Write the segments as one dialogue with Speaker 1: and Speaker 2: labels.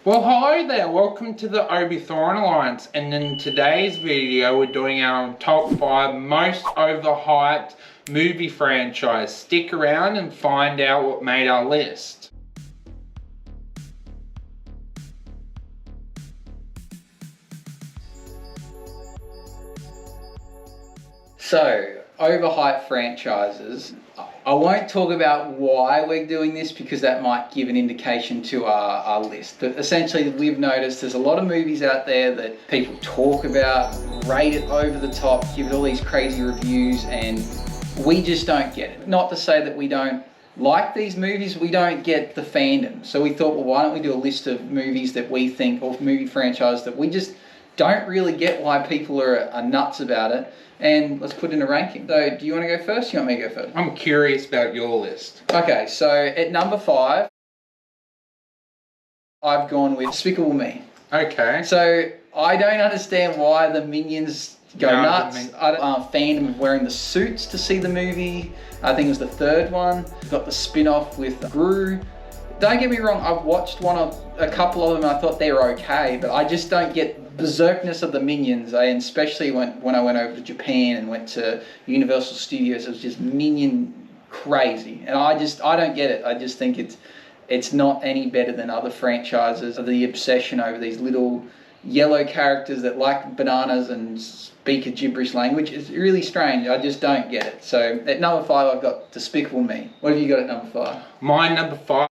Speaker 1: Well, hello there, welcome to the Obi Thorn Alliance, and in today's video we're doing our top 5 most overhyped movie franchise. Stick around and find out what made our list.
Speaker 2: So, overhyped franchises. I won't talk about why we're doing this because that might give an indication to our list. But essentially, we've noticed there's a lot of movies out there that people talk about, rate it over the top, give it all these crazy reviews, and we just don't get it. Not to say that we don't like these movies, we don't get the fandom. So we thought, well, why don't we do a list of movies that we think, or movie franchises that we just don't really get why people are nuts about it, and let's put in a ranking. So do you want to go first? You want me to go first?
Speaker 1: I'm curious about your list.
Speaker 2: Okay, so at number 5, I've gone with Despicable Me.
Speaker 1: Okay.
Speaker 2: So I don't understand why the Minions go nuts. I don't fandom of wearing the suits to see the movie. I think it was the third one. Got the spin-off with Gru. Don't get me wrong, I've watched a couple of them and I thought they were okay, but I just don't get berserkness of the Minions, and especially when I went over to Japan and went to Universal Studios, it was just Minion crazy, and I don't get it. I just think it's not any better than other franchises. The obsession over these little yellow characters that like bananas and speak a gibberish language is really strange. I just don't get it. So at number 5, I've got Despicable Me. What have you got at number 5?
Speaker 1: My number 5.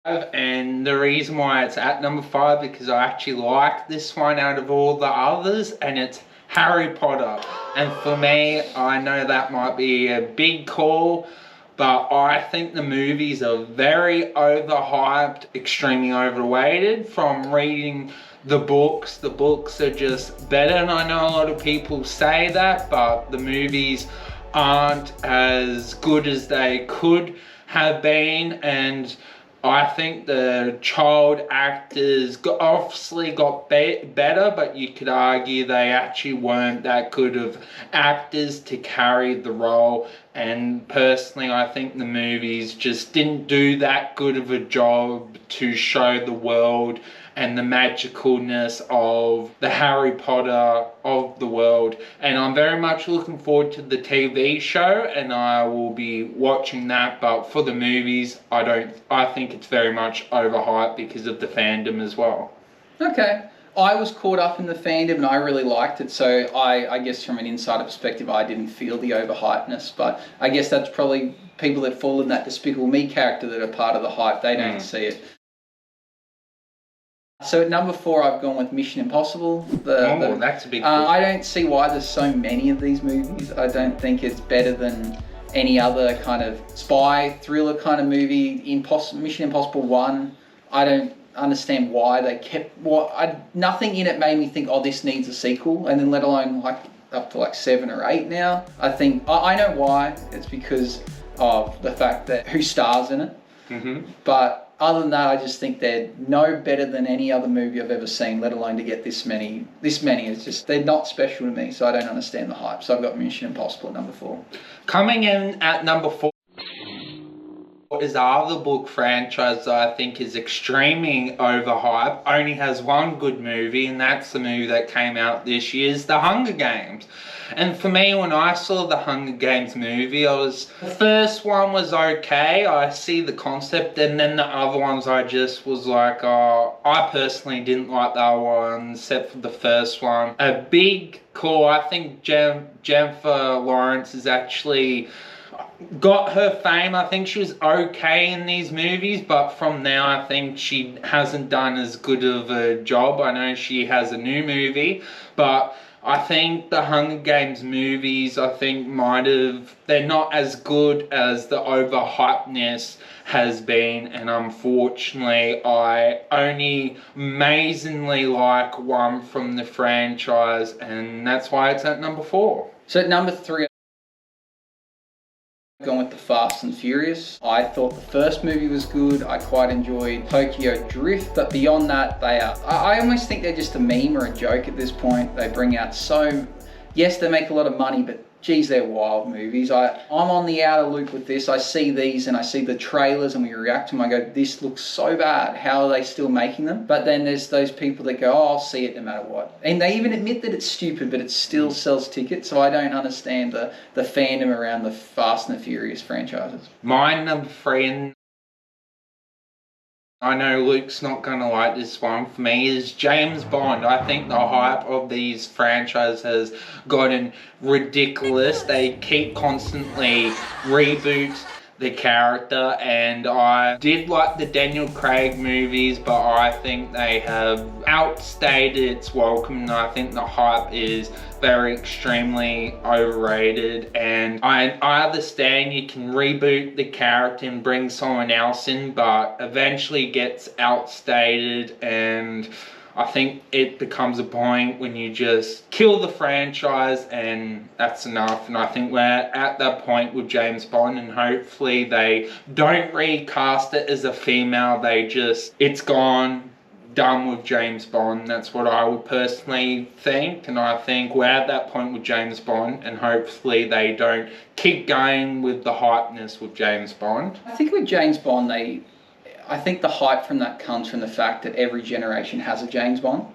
Speaker 1: And the reason why it's at number 5 because I actually like this one out of all the others, and it's Harry Potter. And for me, I know that might be a big call, but I think the movies are very overhyped, extremely overrated. From reading the books are just better, and I know a lot of people say that, but the movies aren't as good as they could have been. And I think the child actors obviously got better, but you could argue they actually weren't that good of actors to carry the role. And personally, I think the movies just didn't do that good of a job to show the world and the magicalness of the Harry Potter of the world. And I'm very much looking forward to the TV show, and I will be watching that. But for the movies, I think it's very much overhyped because of the fandom as well.
Speaker 2: Okay. I was caught up in the fandom and I really liked it, so I guess from an insider perspective I didn't feel the overhypeness, but I guess that's probably people that fall in that Despicable Me character that are part of the hype. They don't see it. So at number 4, I've gone with Mission Impossible.
Speaker 1: That's a big deal.
Speaker 2: I don't see why there's so many of these movies. I don't think it's better than any other kind of spy thriller kind of movie. Mission Impossible 1, I don't understand why they kept nothing in it made me think, oh, this needs a sequel, and then let alone like up to like 7 or 8 now. I think I know why. It's because of the fact that who stars in it. But other than that, I just think they're no better than any other movie I've ever seen, let alone to get this many. Is just, they're not special to me, so I don't understand the hype. So I've got Mission Impossible at number 4.
Speaker 1: Coming in at number 4 is the other book franchise that I think is extremely overhyped. Only has one good movie, and that's the movie that came out this year, is The Hunger Games. And for me, when I saw the Hunger Games movie, the first one was okay. I see the concept, and then the other ones I just was like, oh, I personally didn't like the other ones except for the first one. A big call. I think Jennifer Lawrence is actually got her fame. I think she was okay in these movies, but from now I think she hasn't done as good of a job. I know she has a new movie, but I think the Hunger Games movies, they're not as good as the overhypedness has been, and unfortunately I only amazingly like one from the franchise, and that's why it's at number 4.
Speaker 2: So at number 3, gone with the Fast and Furious. I thought the first movie was good. I quite enjoyed Tokyo Drift, but beyond that, I almost think they're just a meme or a joke at this point. They bring out yes, they make a lot of money, but geez, they're wild movies. I'm on the outer loop with this. I see these and I see the trailers and we react to them. I go, this looks so bad. How are they still making them? But then there's those people that go, oh, I'll see it no matter what. And they even admit that it's stupid, but it still sells tickets. So I don't understand the fandom around the Fast and the Furious franchises.
Speaker 1: My number 3, and I know Luke's not going to like this one, for me is James Bond. I think the hype of these franchises has gotten ridiculous. They keep constantly reboot the character, and I did like the Daniel Craig movies, but I think they have outstated its welcome, and I think the hype is very extremely overrated. And I understand you can reboot the character and bring someone else in, but eventually gets outstated, and I think it becomes a point when you just kill the franchise and that's enough. And I think we're at that point with James Bond, and hopefully they don't recast it as a female. It's gone, done with James Bond. That's what I would personally think. And I think we're at that point with James Bond, and hopefully they don't keep going with the hypeness with James Bond.
Speaker 2: I think with James Bond, I think the hype from that comes from the fact that every generation has a James Bond.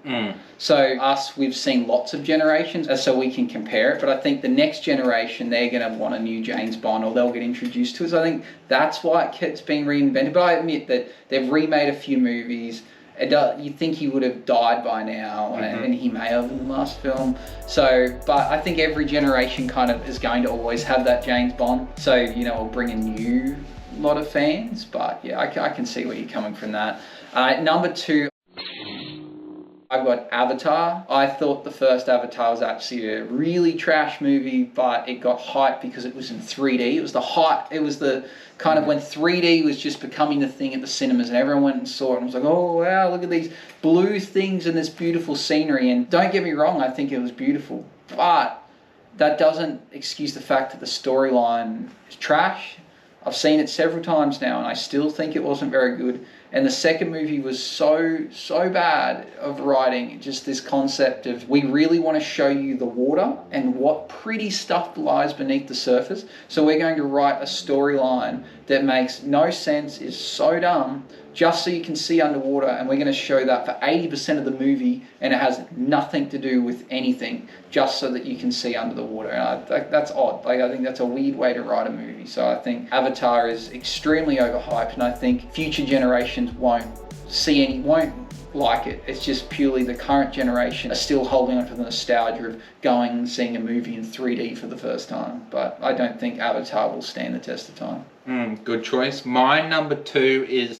Speaker 2: So we've seen lots of generations, so we can compare it. But I think the next generation, they're going to want a new James Bond, or they'll get introduced to it. So I think that's why it's been reinvented. But I admit that they've remade a few movies. You'd think he would have died by now, and he may have in the last film. So, but I think every generation kind of is going to always have that James Bond. So, it'll bring a new lot of fans, but yeah, I can see where you're coming from that. Number 2, I've got Avatar. I thought the first Avatar was actually a really trash movie, but it got hyped because it was in 3D. It was the hype. It was the kind of when 3D was just becoming the thing at the cinemas, and everyone went and saw it and was like, oh wow, look at these blue things and this beautiful scenery. And don't get me wrong, I think it was beautiful, but that doesn't excuse the fact that the storyline is trash. I've seen it several times now, and I still think it wasn't very good. And the second movie was so bad of writing, just this concept of, we really want to show you the water and what pretty stuff lies beneath the surface. So we're going to write a storyline that makes no sense, is so dumb, just so you can see underwater, and we're going to show that for 80% of the movie, and it has nothing to do with anything, just so that you can see under the water. And that's odd. I think that's a weird way to write a movie. So I think Avatar is extremely overhyped, and I think future generations won't like it. It's just purely the current generation are still holding on to the nostalgia of going and seeing a movie in 3D for the first time. But I don't think Avatar will stand the test of time.
Speaker 1: Good choice. My number 2 is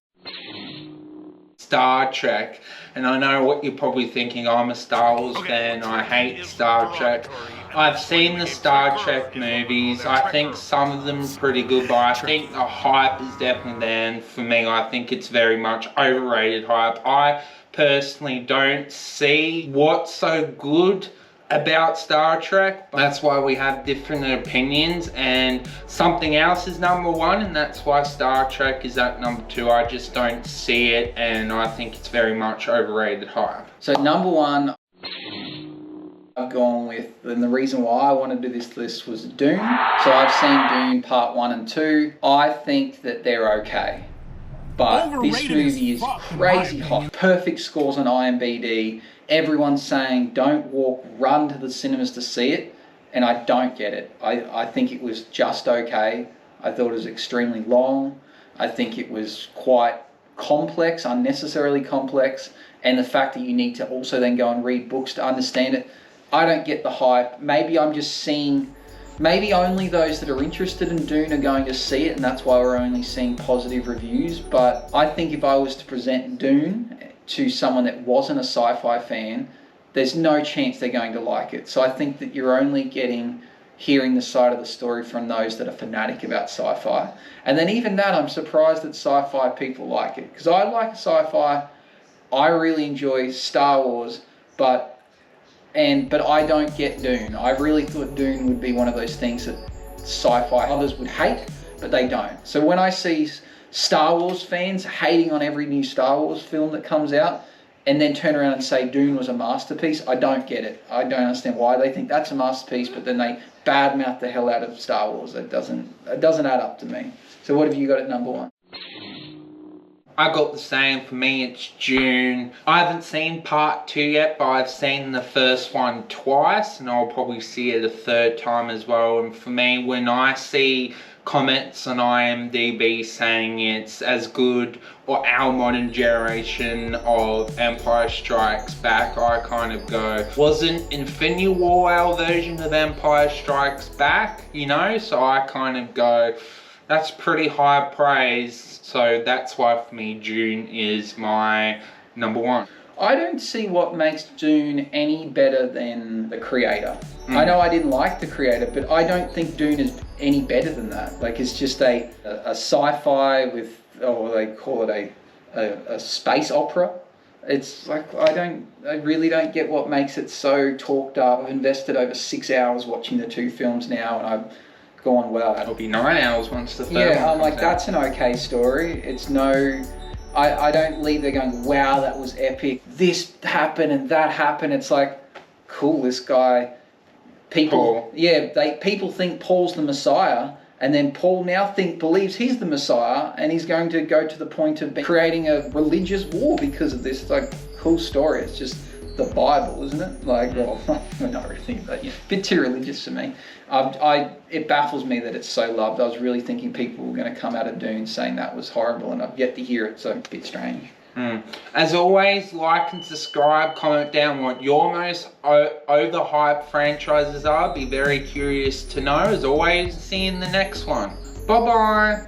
Speaker 1: Star Trek. And I know what you're probably thinking, I'm a Star Wars fan, I hate Star Trek. I've seen the Star Trek movies. I think some of them are pretty good, but I think the hype is definitely there. And for me, I think it's very much overrated hype. I personally don't see what's so good about Star Trek. That's why we have different opinions, and something else is number 1, and that's why Star Trek is at number 2. I just don't see it, and I think it's very much overrated hype.
Speaker 2: So number 1, I've gone with, and the reason why I wanted to do this list was Dune. So I've seen Dune Part 1 and 2. I think that they're okay, but this movie is crazy hot. Perfect scores on IMDb. Everyone's saying don't walk, run to the cinemas to see it, and I don't get it. I think it was just okay. I thought it was extremely long. I think it was quite complex, unnecessarily complex, and the fact that you need to also then go and read books to understand it. I don't get the hype. Maybe I'm just seeing, maybe only those that are interested in Dune are going to see it, and that's why we're only seeing positive reviews. But I think if I was to present Dune to someone that wasn't a sci-fi fan, there's no chance they're going to like it. So I think that you're only hearing the side of the story from those that are fanatic about sci-fi. And then even that, I'm surprised that sci-fi people like it, because I like sci-fi. I really enjoy Star Wars, but I don't get Dune. I really thought Dune would be one of those things that sci-fi others would hate, but they don't. So when I see Star Wars fans hating on every new Star Wars film that comes out, and then turn around and say Dune was a masterpiece. I don't get it. I don't understand why they think that's a masterpiece, but then they badmouth the hell out of Star Wars. It doesn't add up to me. So what have you got at number 1?
Speaker 1: I got the same. For me, it's Dune. I haven't seen part 2 yet, but I've seen the first one twice, and I'll probably see it a third time as well. And for me, when I see comments on IMDb saying it's as good or our modern generation of Empire Strikes Back, I kind of go, wasn't Infinity War our version of Empire Strikes Back? You know, so I kind of go, that's pretty high praise. So that's why for me, Dune is my number 1.
Speaker 2: I don't see what makes Dune any better than the creator. I know I didn't like the creator, but I don't think Dune is any better than that. Like, it's just a sci-fi with, or they call it a space opera. It's like, I really don't get what makes it so talked up. I've invested over 6 hours watching the 2 films now, and I've gone, wow.
Speaker 1: It'll be 9 hours once the third one
Speaker 2: I'm like,
Speaker 1: comes out.
Speaker 2: that's an okay story. It's no... I don't leave there going, wow, that was epic. This happened and that happened. It's like, cool, this guy... People think Paul's the Messiah, and then Paul now believes he's the Messiah, and he's going to go to the point of creating a religious war because of this. Like, cool story. It's just the Bible, isn't it? Like, well, not really, but yeah, a bit too religious for me. It baffles me that it's so loved. I was really thinking people were going to come out of Dune saying that was horrible, and I've yet to hear it, so a bit strange.
Speaker 1: As always, like and subscribe, comment down what your most overhyped franchises are. Be very curious to know. As always, see you in the next one. Bye bye.